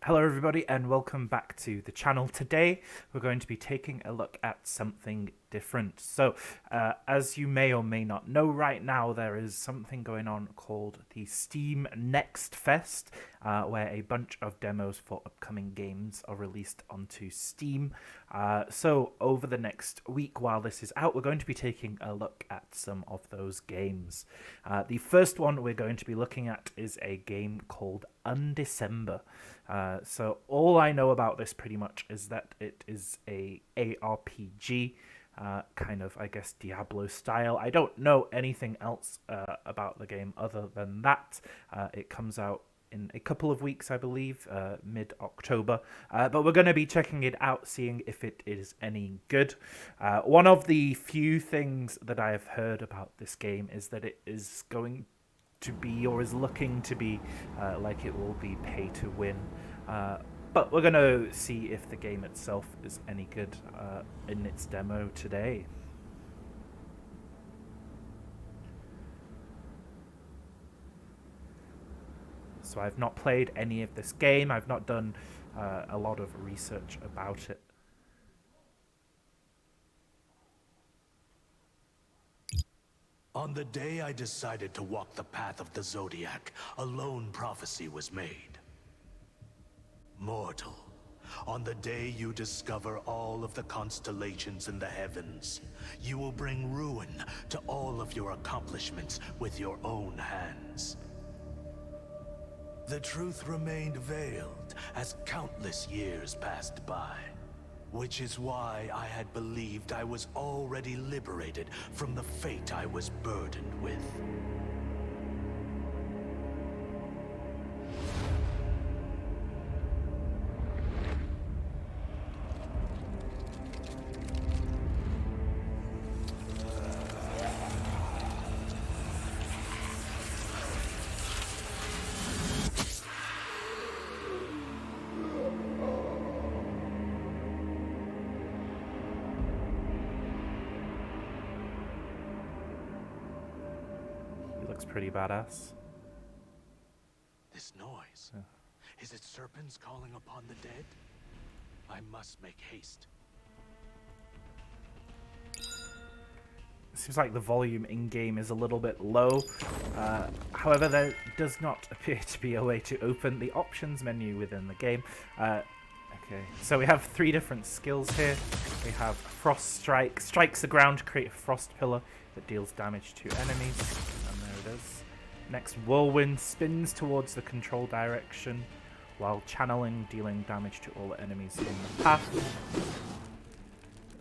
Hello everybody and welcome back to the channel. Today we're going to be taking a look at something different. So as you may or may not know, right now there is something going on called the Steam Next Fest, where a bunch of demos for upcoming games are released onto Steam. So over the next week while this is out, we're going to be taking a look at some of those games. The first one we're going to be looking at is a game called Undecember. So all I know about this pretty much is that it is a ARPG, kind of, I guess, Diablo style. I don't know anything else about the game other than that. It comes out in a couple of weeks, I believe, mid-October. But we're going to be checking it out, seeing if it is any good. One of the few things that I have heard about this game is that it is going to be, or is looking to be, like it will be pay to win. But we're going to see if the game itself is any good in its demo today. So I've not played any of this game. I've not done a lot of research about it. On the day I decided to walk the path of the Zodiac, a lone prophecy was made. Mortal, on the day you discover all of the constellations in the heavens, you will bring ruin to all of your accomplishments with your own hands. The truth remained veiled as countless years passed by. Which is why I had believed I was already liberated from the fate I was burdened with. Looks pretty badass. This noise. Is it serpents calling upon the dead? I must make haste. Seems like the volume in-game is a little bit low. However, there does not appear to be a way to open the options menu within the game. Okay, so we have three different skills here. We have Frost Strike. Strikes the ground to create a frost pillar that deals damage to enemies. And there it is. Next, Whirlwind spins towards the control direction while channeling, dealing damage to all the enemies in the path.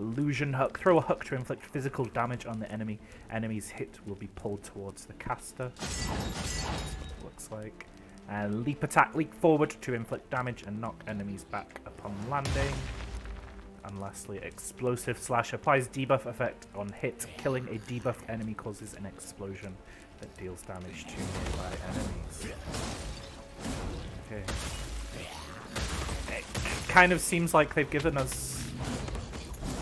Illusion Hook. Throw a hook to inflict physical damage on the enemy. Enemy's hit will be pulled towards the caster. That's what it looks like. And Leap Attack. Leap forward to inflict damage and knock enemies back upon landing. And lastly, Explosive Slash. Applies debuff effect on hit. Killing a debuffed enemy causes an explosion that deals damage to nearby enemies. Okay. It kind of seems like they've given us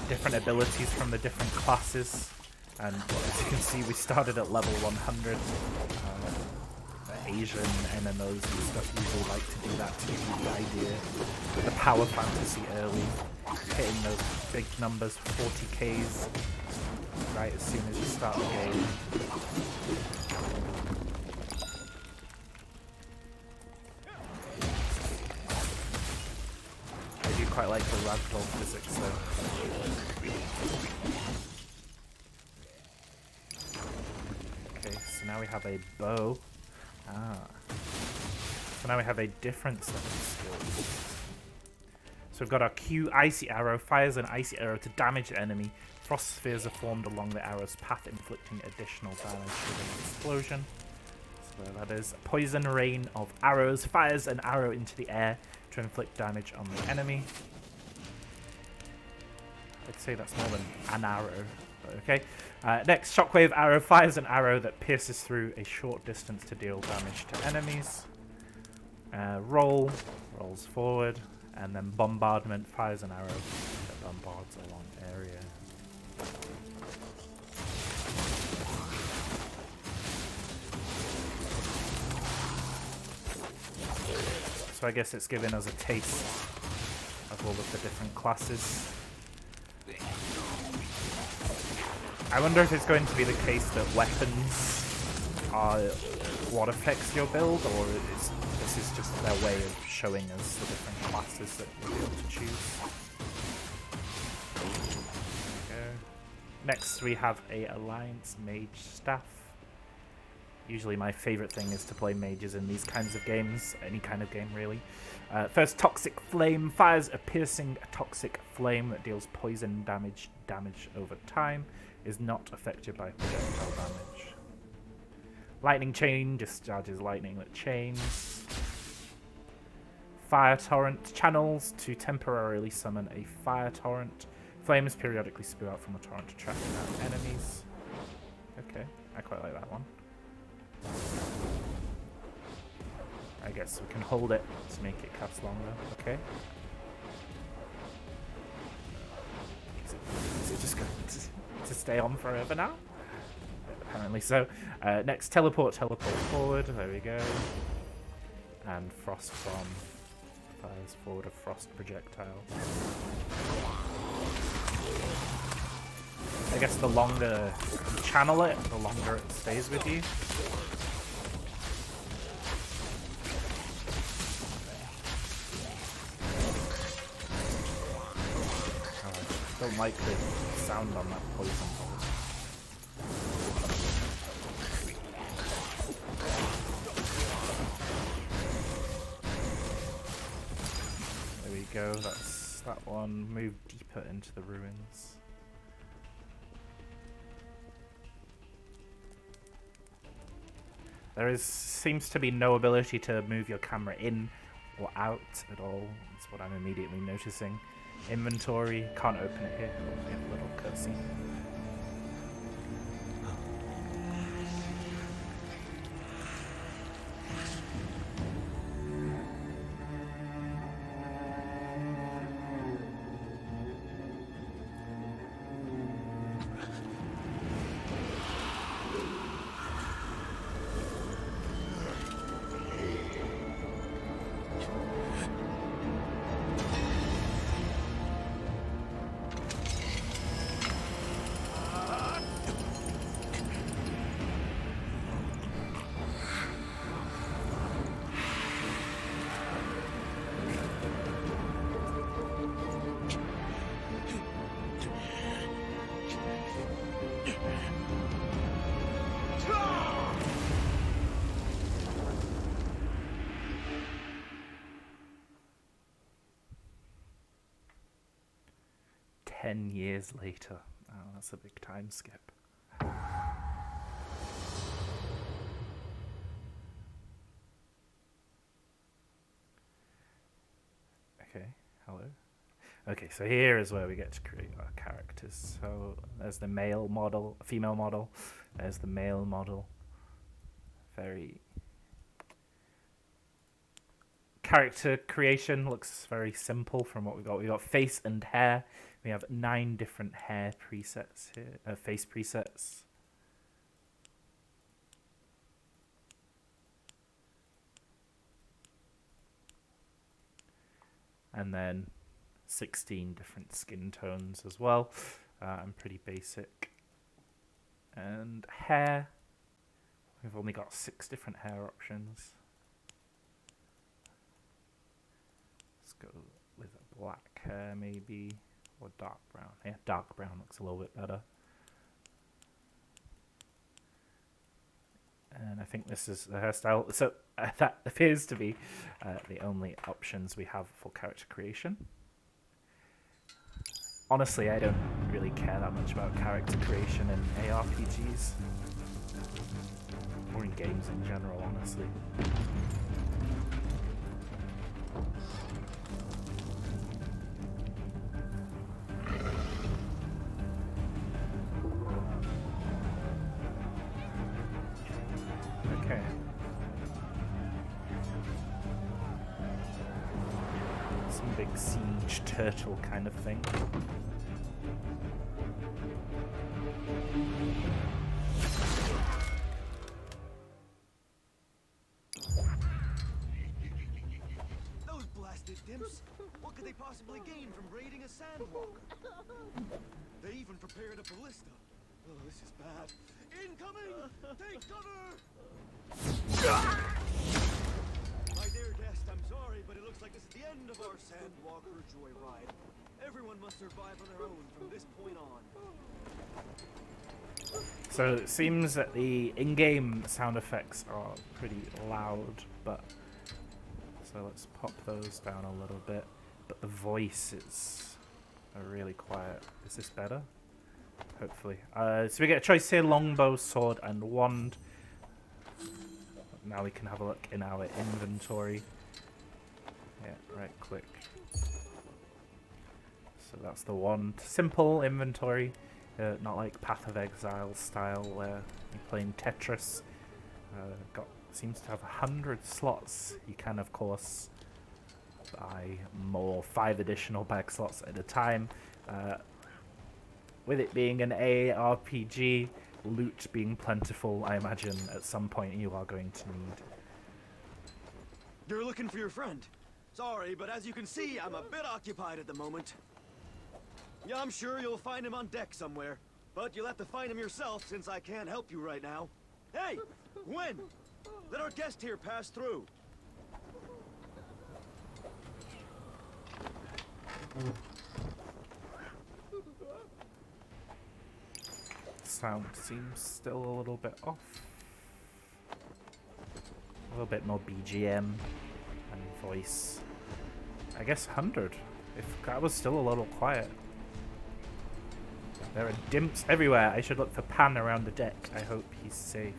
different abilities from the different classes. And as you can see, we started at level 100. Asian MMOs and stuff usually like to do that to give you the idea. The power fantasy early, hitting those big numbers, 40Ks, right as soon as you start the game. I do quite like the ragdoll physics though. Okay, so now we have a bow. So now we have a different set of skills. So we've got our Q Icy Arrow. Fires an icy arrow to damage the enemy. Frost spheres are formed along the arrow's path, inflicting additional damage with an explosion. So that is Poison Rain of Arrows. Fires an arrow into the air to inflict damage on the enemy. I'd say that's more than an arrow. Okay. Next, Shockwave Arrow. Fires an arrow that pierces through a short distance to deal damage to enemies. Rolls forward, and then Bombardment. Fires an arrow that bombards a long area. So I guess it's giving us a taste of all of the different classes. I wonder if it's going to be the case that weapons are what affects your build, or this is just their way of showing us the different classes that we'll be able to choose. Next we have a Alliance Mage Staff. Usually my favourite thing is to play mages in these kinds of games, any kind of game really. First, Toxic Flame fires a piercing toxic flame that deals poison damage over time, is not affected by projectile damage. Lightning Chain discharges lightning that chains. Fire Torrent channels to temporarily summon a fire torrent. Flames periodically spew out from the torrent to trap down enemies. Okay, I quite like that one. I guess we can hold it to make it cast longer. Okay. Is it just going to stay on forever now? Apparently so. Next, teleport forward. There we go. And Frost Bomb fires forward a frost projectile. I guess the longer you channel it, the longer it stays with you. I don't like the sound on that poison bolt. There we go, that's that one. Move deeper into the ruins. There seems to be no ability to move your camera in or out at all. That's what I'm immediately noticing. Inventory, can't open it here. We have a little cutscene. Years later. Oh, that's a big time skip. Okay, hello. Okay, so here is where we get to create our characters. So there's the male model, female model. There's the male model. Very character creation looks very simple from what we got. We got face and hair. We have 9 different hair presets here, face presets. And then 16 different skin tones as well. And pretty basic. And hair. We've only got 6 different hair options. Let's go with a black hair maybe. Or dark brown. Yeah, dark brown looks a little bit better. And I think this is the hairstyle. So that appears to be the only options we have for character creation. Honestly, I don't really care that much about character creation in ARPGs. Or in games in general, honestly. Okay. Some big siege turtle kind of thing. stupid dimps. What could they possibly gain from raiding a sandwalker? They even prepared a ballista. Oh, this is bad. Incoming! Take cover! My dear guest, I'm sorry, but it looks like this is the end of our sandwalker joyride. Everyone must survive on their own from this point on. So it seems that the in-game sound effects are pretty loud, but so let's pop those down a little bit. But the voices are really quiet. Is this better? Hopefully. So we get a choice here: longbow, sword, and wand. Now we can have a look in our inventory. Yeah, right click. So that's the wand. Simple inventory. Not like Path of Exile style where you're playing Tetris. Seems to have 100 slots. You can, of course, buy more 5 additional bag slots at a time. With it being an ARPG, loot being plentiful, I imagine at some point you are going to need. You're looking for your friend. Sorry, but as you can see, I'm a bit occupied at the moment. Yeah, I'm sure you'll find him on deck somewhere. But you'll have to find him yourself since I can't help you right now. Hey! Gwen! Let our guest here pass through. Sound seems still a little bit off. A little bit more BGM and voice. I guess 100. If that was still a little quiet. There are dimps everywhere. I should look for Pan around the deck. I hope he's safe.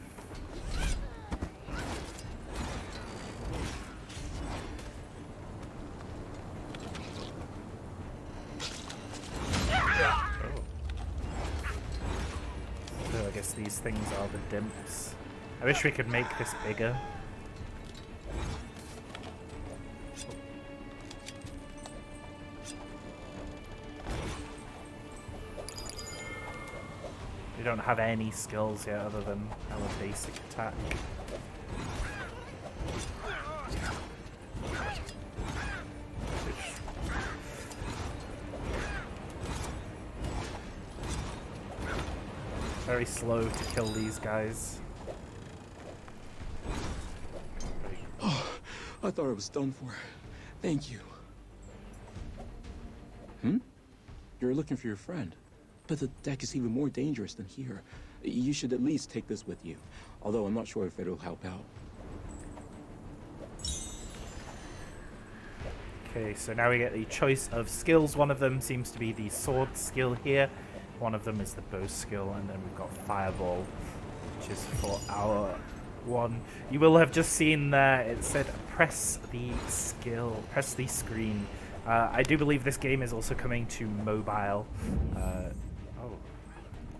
So I guess these things are the dimps. I wish we could make this bigger. We don't have any skills yet other than our basic attack. Very slow to kill these guys. Oh, I thought I was done for. Thank you. You're looking for your friend. But the deck is even more dangerous than here. You should at least take this with you. Although I'm not sure if it'll help out. Okay, so now we get the choice of skills. One of them seems to be the sword skill here. One of them is the bow skill, and then we've got fireball, which is for our one. You will have just seen there, it said press the skill, press the screen. I do believe this game is also coming to mobile. Oh,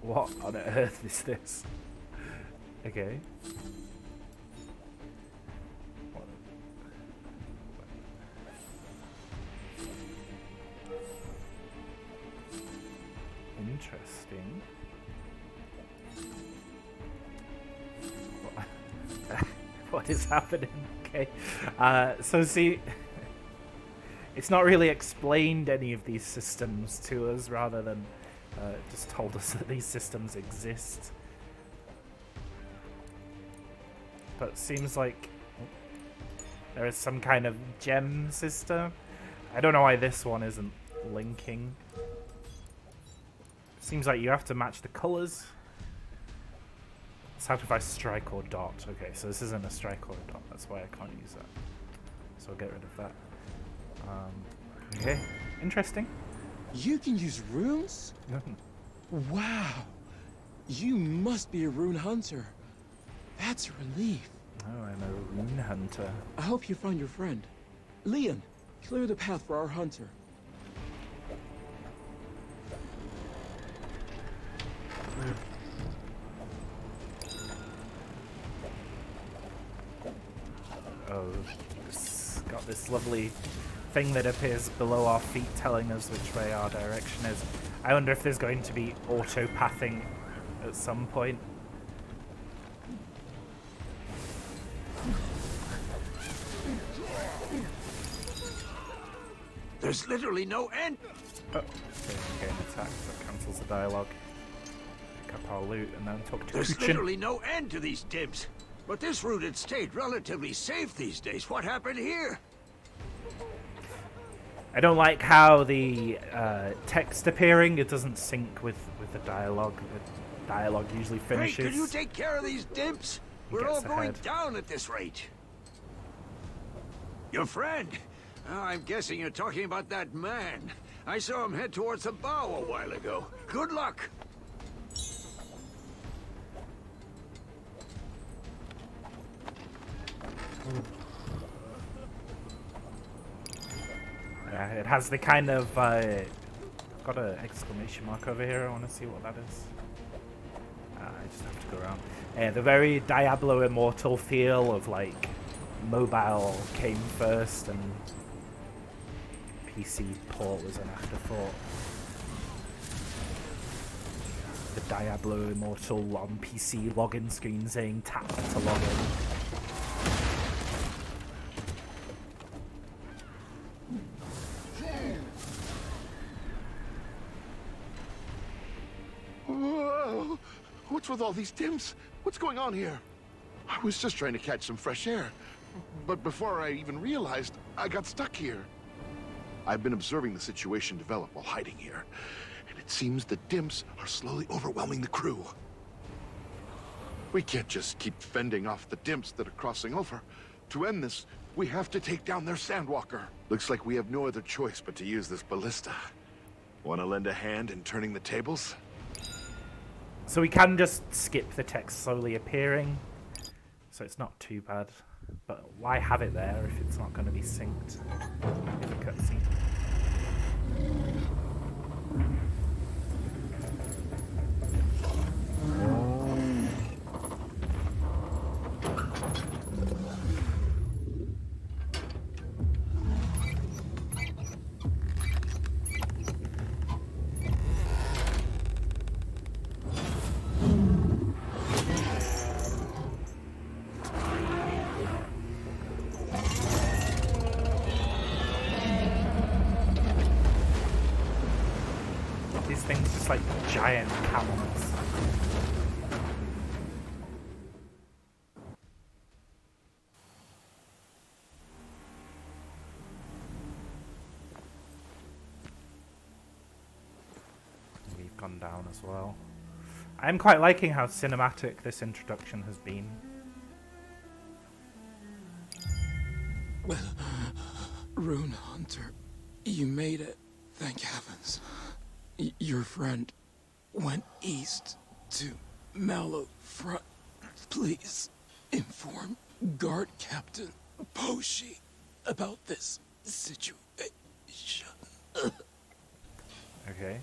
what on earth is this? Okay. Interesting. What is happening? Okay. So see, it's not really explained any of these systems to us, rather than just told us that these systems exist. But it seems like there is some kind of gem system. I don't know why this one isn't linking. Seems like you have to match the colors. How if I strike or dot? Okay, so this isn't a strike or a dot. That's why I can't use that. So I'll get rid of that. Okay, interesting. You can use runes? Wow. You must be a rune hunter. That's a relief. Oh, I'm a rune hunter. I hope you find your friend. Liam, clear the path for our hunter. Oh, it's got this lovely thing that appears below our feet telling us which way our direction is. I wonder if there's going to be auto-pathing at some point. There's literally no end. Oh, okay, gain attack, that cancels the dialogue. Pick up our loot and then talk to There's Kuchin. literally no end to these dimps. But this route had stayed relatively safe these days. What happened here? I don't like how the text appearing, it doesn't sync with the dialogue. The dialogue usually finishes. Hey, can you take care of these dimps? We're all gets going ahead. down at this rate. Your friend? Oh, I'm guessing you're talking about that man. I saw him head towards the bow a while ago. Good luck. Yeah, it has the kind of got an exclamation mark over here. I want to see what that is. I just have to go around. The very Diablo Immortal feel of like mobile came first and PC port was an afterthought. The Diablo Immortal on PC login screen saying tap to log in. Whoa! What's with all these dimps? What's going on here? I was just trying to catch some fresh air. But before I even realized, I got stuck here. I've been observing the situation develop while hiding here. And it seems the dimps are slowly overwhelming the crew. We can't just keep fending off the dimps that are crossing over. To end this, we have to take down their sandwalker. Looks like we have no other choice but to use this ballista. Want to lend a hand in turning the tables? So we can just skip the text slowly appearing, so it's not too bad. But why have it there if it's not going to be synced with a cutscene? These things just like giant camels. We've gone down as well. I'm quite liking how cinematic this introduction has been. Rune Hunter, you made it. Thank heavens. Your friend went east to Mallow Front. Please inform Guard Captain Poshi about this situation. Okay.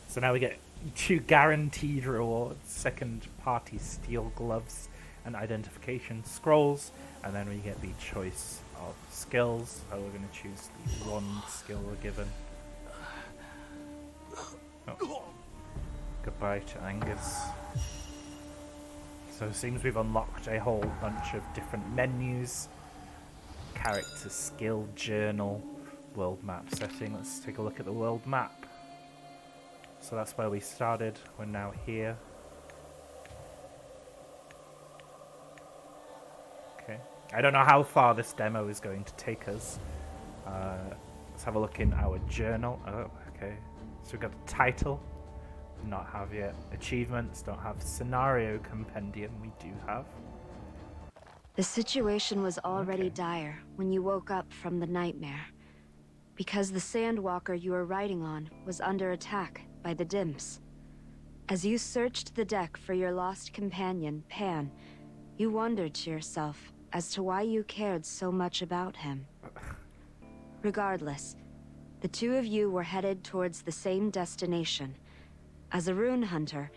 So now we get 2 guaranteed rewards, second party steel gloves and identification scrolls, and then we get the choice of skills. So we're going to choose the one skill we're given. Oh. Goodbye to Angus. So it seems we've unlocked a whole bunch of different menus. Character skill journal, world map setting. Let's take a look at the world map. So that's where we started. We're now here. Okay. I don't know how far this demo is going to take us. Let's have a look in our journal. Oh, okay. So we've got a title. Not have yet. Achievements. Don't have. Scenario compendium. We do have. The situation was already dire when you woke up from the nightmare. Because the sandwalker you were riding on was under attack by the dimps. As you searched the deck for your lost companion, Pan, you wondered to yourself as to why you cared so much about him. Regardless, the two of you were headed towards the same destination. As a rune hunter,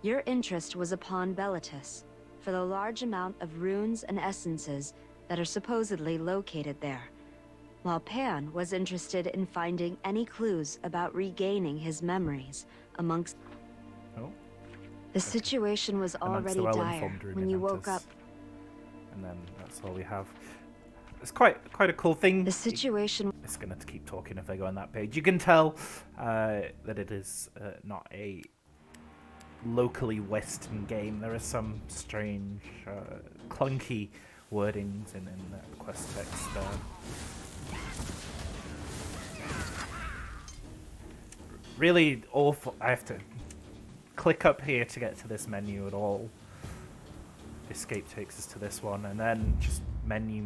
your interest was upon Bellatus, for the large amount of runes and essences that are supposedly located there, while Pan was interested in finding any clues about regaining his memories amongst... Oh. The situation was already dire when you woke up. And then that's all we have. It's quite a cool thing. The situation... just going to keep talking if I go on that page. You can tell that it is not a locally Western game. There are some strange, clunky wordings in the quest text there. Really awful. I have to click up here to get to this menu at all. Escape takes us to this one, and then just menu,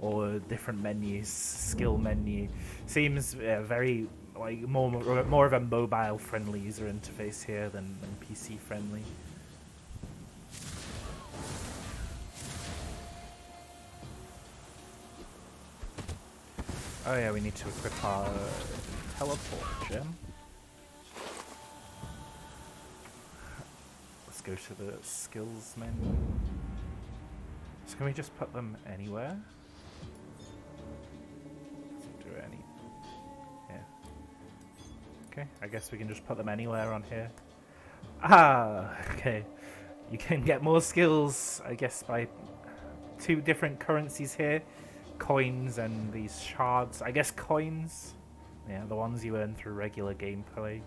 or different menus, skill menu. Seems very like more of a mobile friendly user interface here than PC friendly. Oh yeah, we need to equip our teleport gem. Let's go to the skills menu. So can we just put them anywhere? Doesn't do any. Yeah. Okay, I guess we can just put them anywhere on here. Ah, okay. You can get more skills, I guess, by 2 different currencies here. Coins and these shards. I guess coins. Yeah, the ones you earn through regular gameplay.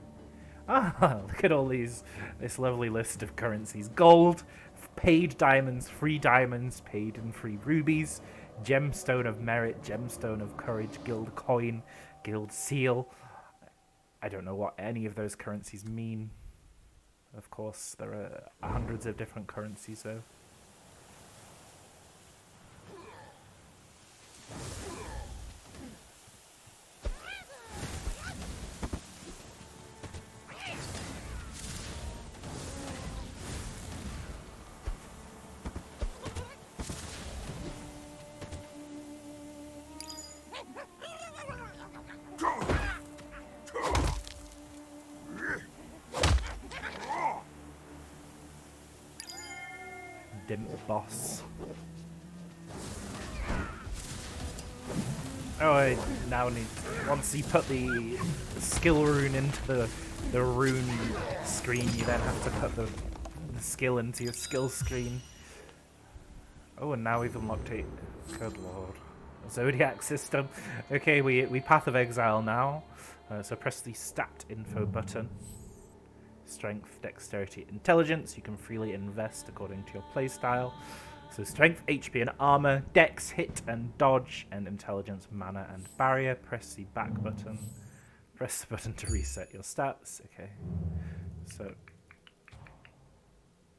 Ah, look at all this lovely list of currencies. Gold, paid diamonds, free diamonds, paid and free rubies, gemstone of merit, gemstone of courage, guild coin, guild seal. I don't know what any of those currencies mean. Of course, there are hundreds of different currencies though. Boss. Oh, I now need. Once you put the skill rune into the rune screen, you then have to put the skill into your skill screen. Oh, and now we've unlocked a. Good lord. Zodiac system. Okay, we Path of Exile now. So press the stat info button. Strength, dexterity, intelligence. You can freely invest according to your playstyle. So strength, HP, and armor, dex, hit, and dodge, and intelligence, mana, and barrier. Press the back button. Press the button to reset your stats. Okay. So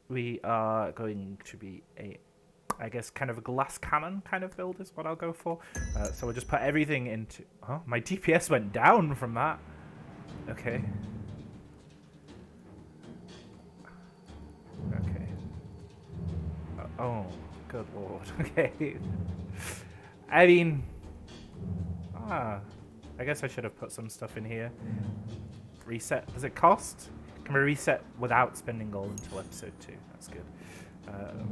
we are going to be I guess kind of a glass cannon kind of build is what I'll go for. So we'll just put everything into. Oh, my DPS went down from that. Okay. Okay. Oh, good lord. Okay. I mean, I guess I should have put some stuff in here. Reset. Does it cost? Can we reset without spending gold until episode 2? That's good.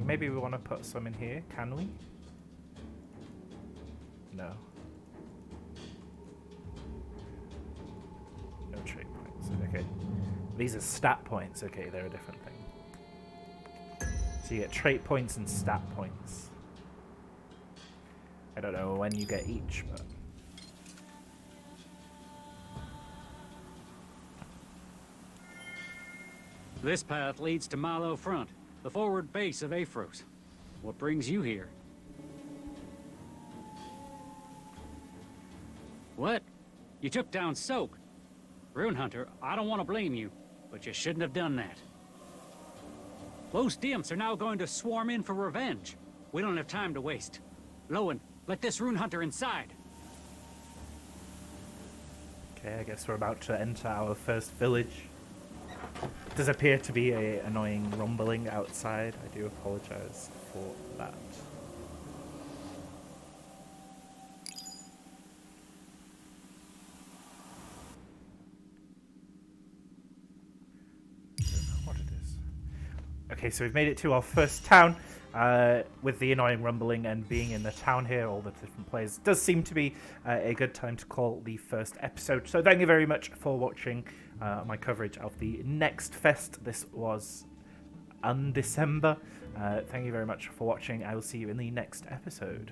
Maybe we want to put some in here. Can we? No. No trait points. Okay. These are stat points. Okay, they're a different thing. So you get trait points and stat points. I don't know when you get each, but... This path leads to Malo Front, the forward base of Aphros. What brings you here? What? You took down Soak. Rune Hunter, I don't want to blame you, but you shouldn't have done that. Those dimps are now going to swarm in for revenge. We don't have time to waste. Lowen, let this Rune Hunter inside. Okay, I guess we're about to enter our first village. Does appear to be an annoying rumbling outside. I do apologize for that. What it is. Okay, so we've made it to our first town. With the annoying rumbling and being in the town here, all the different players, it does seem to be a good time to call the first episode. So thank you very much for watching my coverage of the next fest. This was Undecember. Thank you very much for watching. I will see you in the next episode.